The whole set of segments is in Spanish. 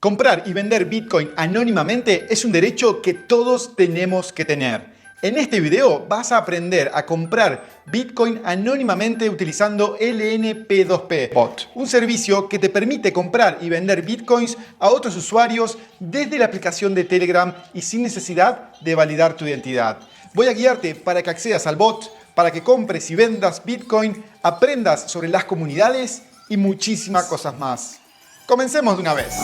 Comprar y vender Bitcoin anónimamente es un derecho que todos tenemos que tener. En este video vas a aprender a comprar Bitcoin anónimamente utilizando LNP2P Bot, un servicio que te permite comprar y vender Bitcoins a otros usuarios desde la aplicación de Telegram y sin necesidad de validar tu identidad. Voy a guiarte para que accedas al bot, para que compres y vendas Bitcoin, aprendas sobre las comunidades y muchísimas cosas más. Comencemos de una vez.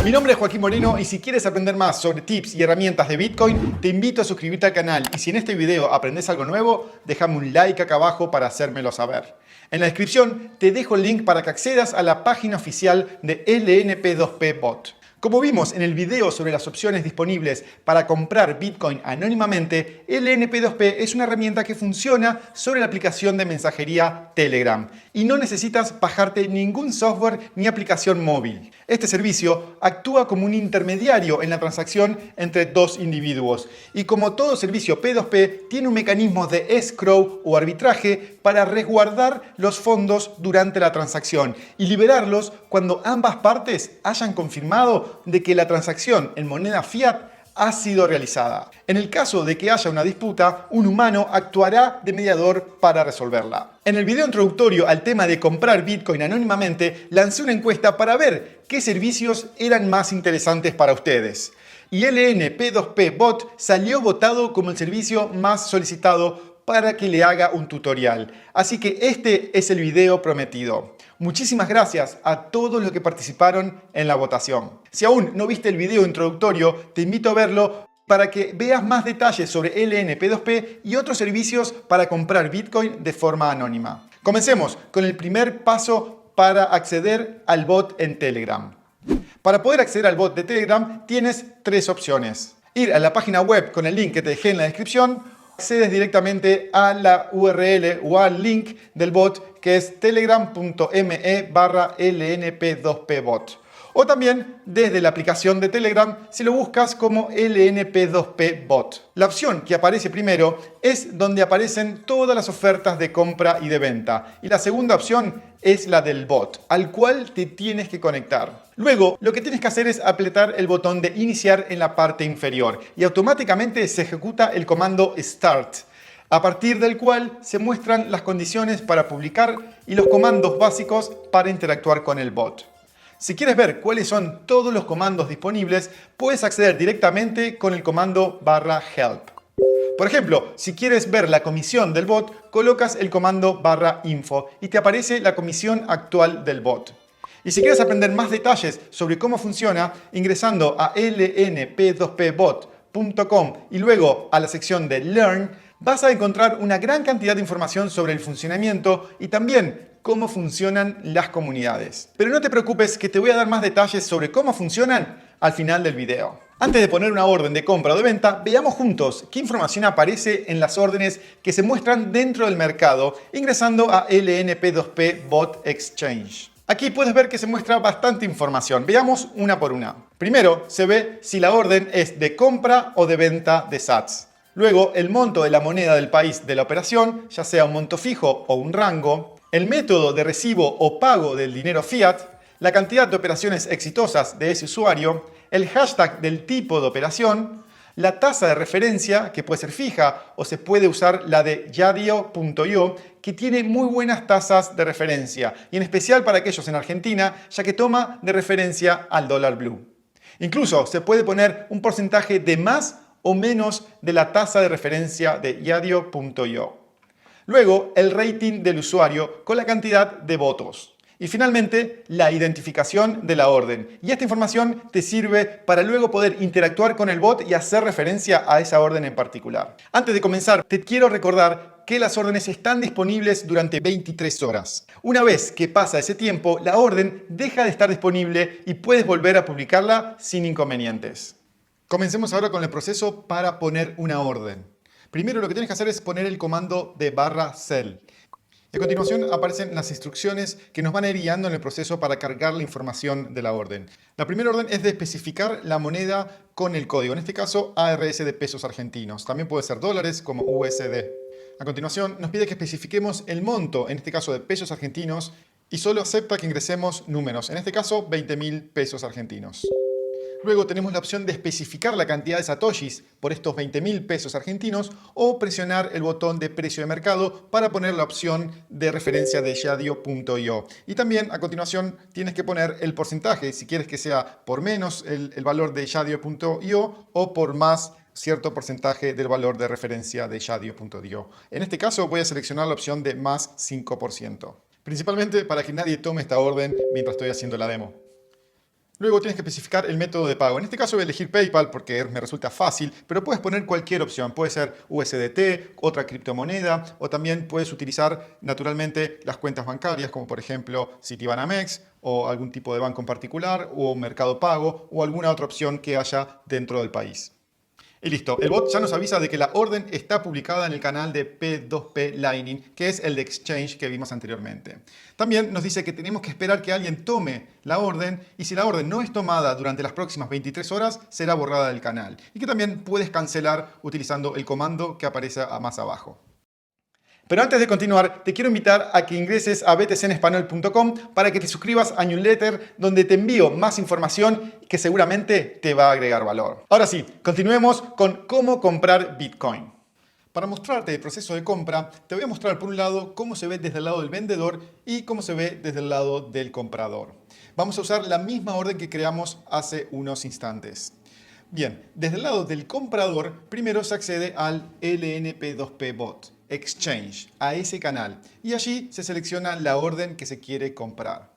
Mi nombre es Joaquín Moreno y si quieres aprender más sobre tips y herramientas de Bitcoin, te invito a suscribirte al canal y si en este video aprendes algo nuevo, déjame un like acá abajo para hacérmelo saber. En la descripción te dejo el link para que accedas a la página oficial de LNP2P Bot. Como vimos en el video sobre las opciones disponibles para comprar Bitcoin anónimamente, LNP2P es una herramienta que funciona sobre la aplicación de mensajería Telegram y no necesitas bajarte ningún software ni aplicación móvil. Este servicio actúa como un intermediario en la transacción entre dos individuos y como todo servicio P2P tiene un mecanismo de escrow o arbitraje para resguardar los fondos durante la transacción y liberarlos cuando ambas partes hayan confirmado de que la transacción en moneda fiat ha sido realizada. En el caso de que haya una disputa, un humano actuará de mediador para resolverla. En el video introductorio al tema de comprar Bitcoin anónimamente, lancé una encuesta para ver qué servicios eran más interesantes para ustedes. Y LNP2P Bot salió votado como el servicio más solicitado para que le haga un tutorial. Así que este es el video prometido. Muchísimas gracias a todos los que participaron en la votación. Si aún no viste el video introductorio, te invito a verlo para que veas más detalles sobre LNP2P y otros servicios para comprar Bitcoin de forma anónima. Comencemos con el primer paso para acceder al bot en Telegram. Para poder acceder al bot de Telegram tienes tres opciones. Ir a la página web con el link que te dejé en la descripción, accedes directamente a la URL o al link del bot que es telegram.me/lnp2pbot. O también desde la aplicación de Telegram si lo buscas como LNP2P Bot. La opción que aparece primero es donde aparecen todas las ofertas de compra y de venta. Y la segunda opción es la del bot, al cual te tienes que conectar. Luego, lo que tienes que hacer es apretar el botón de iniciar en la parte inferior y automáticamente se ejecuta el comando Start, a partir del cual se muestran las condiciones para publicar y los comandos básicos para interactuar con el bot. Si quieres ver cuáles son todos los comandos disponibles, puedes acceder directamente con el comando /help. Por ejemplo, si quieres ver la comisión del bot, colocas el comando /info y te aparece la comisión actual del bot. Y si quieres aprender más detalles sobre cómo funciona, ingresando a lnp2pbot.com y luego a la sección de Learn, vas a encontrar una gran cantidad de información sobre el funcionamiento y también cómo funcionan las comunidades. Pero no te preocupes que te voy a dar más detalles sobre cómo funcionan al final del video. Antes de poner una orden de compra o de venta, veamos juntos qué información aparece en las órdenes que se muestran dentro del mercado ingresando a LNP2P Bot Exchange. Aquí puedes ver que se muestra bastante información. Veamos una por una. Primero, se ve si la orden es de compra o de venta de sats. Luego, el monto de la moneda del país de la operación, ya sea un monto fijo o un rango. El método de recibo o pago del dinero fiat. La cantidad de operaciones exitosas de ese usuario. El hashtag del tipo de operación. La tasa de referencia, que puede ser fija o se puede usar la de yadio.io, que tiene muy buenas tasas de referencia, y en especial para aquellos en Argentina, ya que toma de referencia al dólar blue. Incluso se puede poner un porcentaje de más o menos de la tasa de referencia de yadio.io. Luego, el rating del usuario con la cantidad de votos. Y finalmente, la identificación de la orden. Y esta información te sirve para luego poder interactuar con el bot y hacer referencia a esa orden en particular. Antes de comenzar, te quiero recordar que las órdenes están disponibles durante 23 horas. Una vez que pasa ese tiempo, la orden deja de estar disponible y puedes volver a publicarla sin inconvenientes. Comencemos ahora con el proceso para poner una orden. Primero lo que tienes que hacer es poner el comando de /sell. Y a continuación aparecen las instrucciones que nos van a ir guiando en el proceso para cargar la información de la orden. La primera orden es de especificar la moneda con el código, en este caso ARS de pesos argentinos. También puede ser dólares como USD. A continuación, nos pide que especifiquemos el monto, en este caso de pesos argentinos, y solo acepta que ingresemos números, en este caso 20.000 pesos argentinos. Luego tenemos la opción de especificar la cantidad de satoshis por estos 20.000 pesos argentinos o presionar el botón de precio de mercado para poner la opción de referencia de Yadio.io. Y también a continuación tienes que poner el porcentaje, si quieres que sea por menos el valor de Yadio.io o por más cierto porcentaje del valor de referencia de Yadio.io. En este caso voy a seleccionar la opción de más 5%, principalmente para que nadie tome esta orden mientras estoy haciendo la demo. Luego tienes que especificar el método de pago. En este caso voy a elegir PayPal porque me resulta fácil, pero puedes poner cualquier opción. Puede ser USDT, otra criptomoneda, o también puedes utilizar naturalmente las cuentas bancarias, como por ejemplo Citibanamex, o algún tipo de banco en particular, o Mercado Pago, o alguna otra opción que haya dentro del país. Y listo, el bot ya nos avisa de que la orden está publicada en el canal de P2P Lightning, que es el de Exchange que vimos anteriormente. También nos dice que tenemos que esperar que alguien tome la orden y si la orden no es tomada durante las próximas 23 horas, será borrada del canal. Y que también puedes cancelar utilizando el comando que aparece más abajo. Pero antes de continuar, te quiero invitar a que ingreses a btcenespanol.com para que te suscribas a newsletter donde te envío más información que seguramente te va a agregar valor. Ahora sí, continuemos con cómo comprar Bitcoin. Para mostrarte el proceso de compra, te voy a mostrar por un lado cómo se ve desde el lado del vendedor y cómo se ve desde el lado del comprador. Vamos a usar la misma orden que creamos hace unos instantes. Bien, desde el lado del comprador, primero se accede al LNP2P Bot. Exchange, a ese canal, y allí se selecciona la orden que se quiere comprar.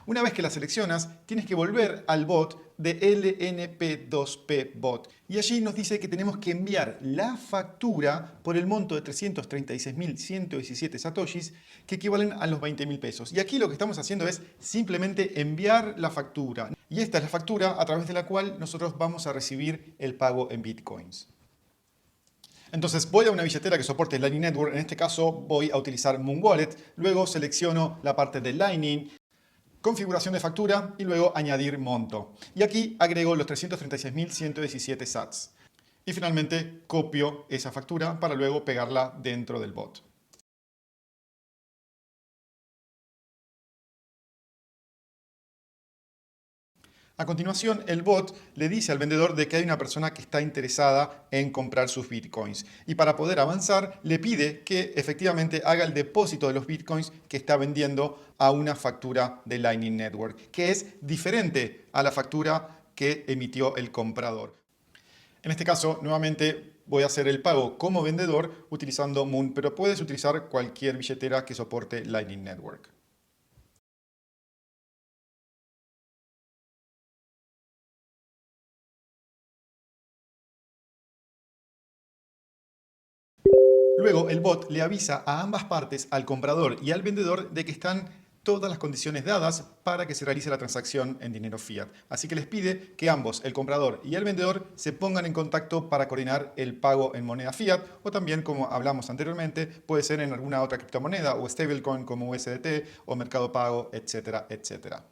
Una vez que la seleccionas, tienes que volver al bot de LNP2P Bot y allí nos dice que tenemos que enviar la factura por el monto de 336.117 satoshis que equivalen a los 20.000 pesos. Y aquí lo que estamos haciendo es simplemente enviar la factura. Y esta es la factura a través de la cual nosotros vamos a recibir el pago en bitcoins. Entonces voy a una billetera que soporte Lightning Network, en este caso voy a utilizar Moon Wallet, luego selecciono la parte de Lightning, configuración de factura y luego añadir monto. Y aquí agrego los 336.117 sats. Y finalmente copio esa factura para luego pegarla dentro del bot. A continuación, el bot le dice al vendedor de que hay una persona que está interesada en comprar sus bitcoins. Y para poder avanzar, le pide que efectivamente haga el depósito de los bitcoins que está vendiendo a una factura de Lightning Network, que es diferente a la factura que emitió el comprador. En este caso, nuevamente voy a hacer el pago como vendedor utilizando Moon, pero puedes utilizar cualquier billetera que soporte Lightning Network. Luego, el bot le avisa a ambas partes, al comprador y al vendedor, de que están todas las condiciones dadas para que se realice la transacción en dinero fiat. Así que les pide que ambos, el comprador y el vendedor, se pongan en contacto para coordinar el pago en moneda fiat o también, como hablamos anteriormente, puede ser en alguna otra criptomoneda o stablecoin como USDT o Mercado Pago, etcétera, etcétera.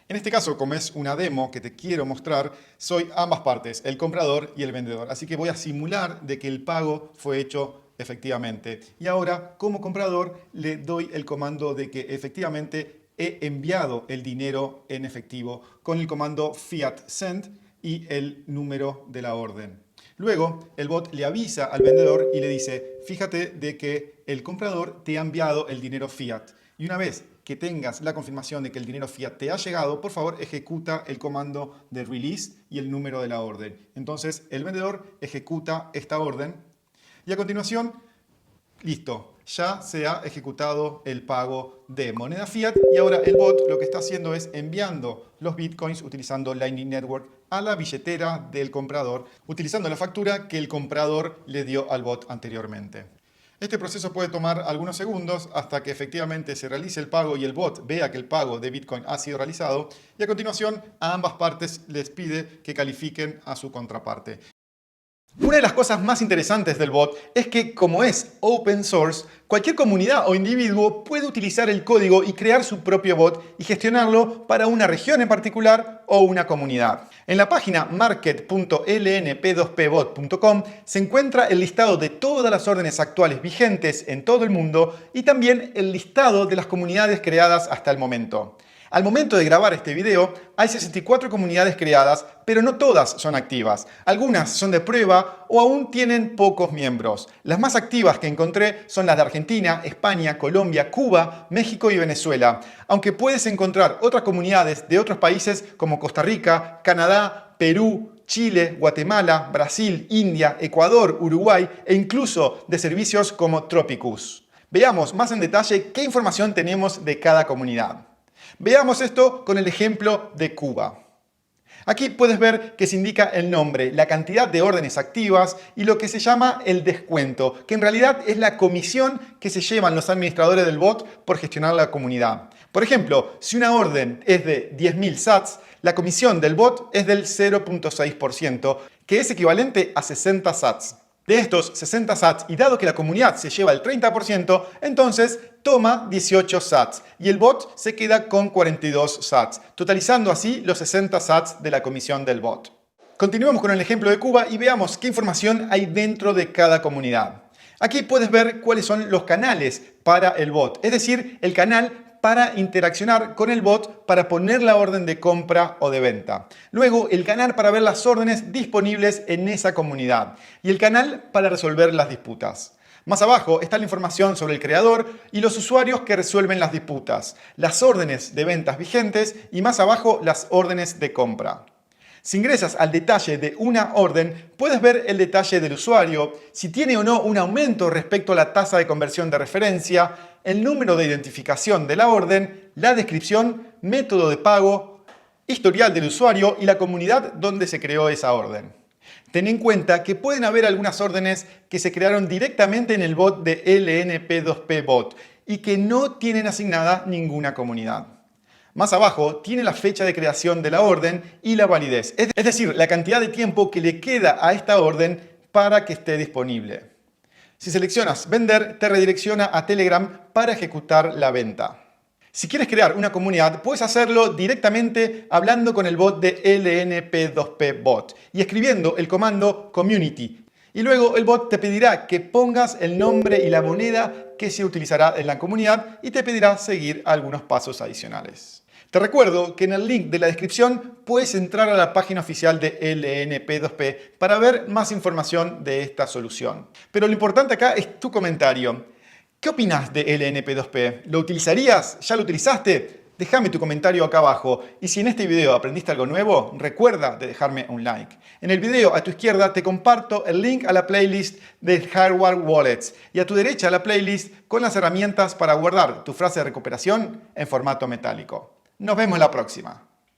En este caso, como es una demo que te quiero mostrar, soy ambas partes, el comprador y el vendedor. Así que voy a simular de que el pago fue hecho efectivamente. Y ahora, como comprador, le doy el comando de que efectivamente he enviado el dinero en efectivo con el comando fiat send y el número de la orden. Luego, el bot le avisa al vendedor y le dice, fíjate de que el comprador te ha enviado el dinero fiat. Y una vez que tengas la confirmación de que el dinero fiat te ha llegado, por favor ejecuta el comando de release y el número de la orden. Entonces el vendedor ejecuta esta orden y a continuación, listo, ya se ha ejecutado el pago de moneda fiat y ahora el bot lo que está haciendo es enviando los bitcoins utilizando Lightning Network a la billetera del comprador, utilizando la factura que el comprador le dio al bot anteriormente. Este proceso puede tomar algunos segundos hasta que efectivamente se realice el pago y el bot vea que el pago de Bitcoin ha sido realizado y a continuación a ambas partes les pide que califiquen a su contraparte. Una de las cosas más interesantes del bot es que, como es open source, cualquier comunidad o individuo puede utilizar el código y crear su propio bot y gestionarlo para una región en particular o una comunidad. En la página market.lnp2pbot.com se encuentra el listado de todas las órdenes actuales vigentes en todo el mundo y también el listado de las comunidades creadas hasta el momento. Al momento de grabar este video, hay 64 comunidades creadas, pero no todas son activas. Algunas son de prueba o aún tienen pocos miembros. Las más activas que encontré son las de Argentina, España, Colombia, Cuba, México y Venezuela. Aunque puedes encontrar otras comunidades de otros países como Costa Rica, Canadá, Perú, Chile, Guatemala, Brasil, India, Ecuador, Uruguay e incluso de servicios como Tropicus. Veamos más en detalle qué información tenemos de cada comunidad. Veamos esto con el ejemplo de Cuba. Aquí puedes ver que se indica el nombre, la cantidad de órdenes activas y lo que se llama el descuento, que en realidad es la comisión que se llevan los administradores del bot por gestionar la comunidad. Por ejemplo, si una orden es de 10.000 sats, la comisión del bot es del 0.6%, que es equivalente a 60 sats. De estos 60 sats, y dado que la comunidad se lleva el 30%, entonces toma 18 sats y el bot se queda con 42 sats, totalizando así los 60 sats de la comisión del bot. Continuemos con el ejemplo de Cuba y veamos qué información hay dentro de cada comunidad. Aquí puedes ver cuáles son los canales para el bot, es decir, el canal para interaccionar con el bot para poner la orden de compra o de venta. Luego, el canal para ver las órdenes disponibles en esa comunidad. Y el canal para resolver las disputas. Más abajo está la información sobre el creador y los usuarios que resuelven las disputas, las órdenes de ventas vigentes y más abajo las órdenes de compra. Si ingresas al detalle de una orden, puedes ver el detalle del usuario, si tiene o no un aumento respecto a la tasa de conversión de referencia, el número de identificación de la orden, la descripción, método de pago, historial del usuario y la comunidad donde se creó esa orden. Ten en cuenta que pueden haber algunas órdenes que se crearon directamente en el bot de LNP2P Bot y que no tienen asignada ninguna comunidad. Más abajo tiene la fecha de creación de la orden y la validez, es decir, la cantidad de tiempo que le queda a esta orden para que esté disponible. Si seleccionas Vender, te redirecciona a Telegram para ejecutar la venta. Si quieres crear una comunidad, puedes hacerlo directamente hablando con el bot de LNP2P Bot y escribiendo el comando Community. Y luego el bot te pedirá que pongas el nombre y la moneda que se utilizará en la comunidad y te pedirá seguir algunos pasos adicionales. Te recuerdo que en el link de la descripción puedes entrar a la página oficial de LNP2P para ver más información de esta solución. Pero lo importante acá es tu comentario. ¿Qué opinas de LNP2P? ¿Lo utilizarías? ¿Ya lo utilizaste? Déjame tu comentario acá abajo. Y si en este video aprendiste algo nuevo, recuerda de dejarme un like. En el video a tu izquierda te comparto el link a la playlist de Hardware Wallets y a tu derecha la playlist con las herramientas para guardar tu frase de recuperación en formato metálico. Nos vemos la próxima.